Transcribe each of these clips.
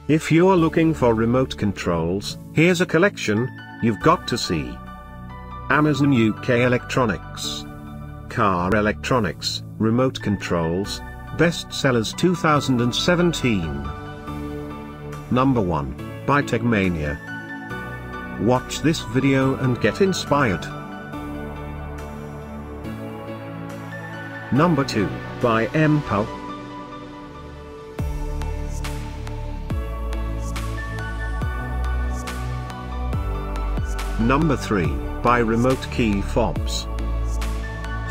If you're looking for remote controls, here's a collection you've got to see. Amazon UK Electronics. Car Electronics, Remote Controls, Bestsellers 2017. Number 1, by Tecmania. Watch this video and get inspired. Number 2, by Mpow. Number 3, by Remote Key Fobs.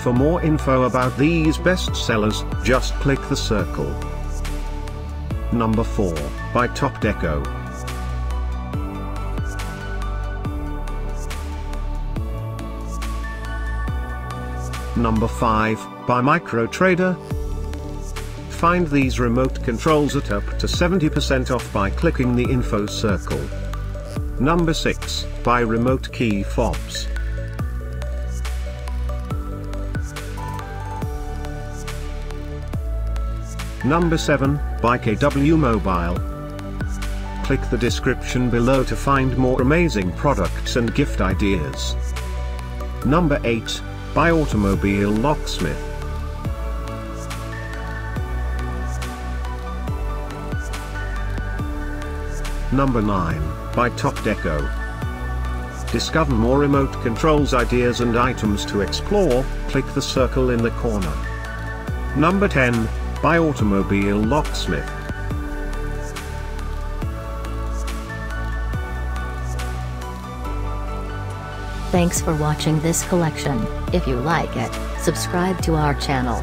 For more info about these bestsellers, just click the circle. Number 4, by TOPDECO. Number 5, by MicroTrader. Find these remote controls at up to 70% off by clicking the info circle. Number 6, by Remote Key Fobs. Number 7, by KW Mobile. Click the description below to find more amazing products and gift ideas. Number 8, by Automobile Locksmith. Number 9, by TOPDECO. Discover more remote controls ideas and items to explore, click the circle in the corner. Number 10, by Automobile Locksmith. Thanks for watching this collection. If you like it, subscribe to our channel.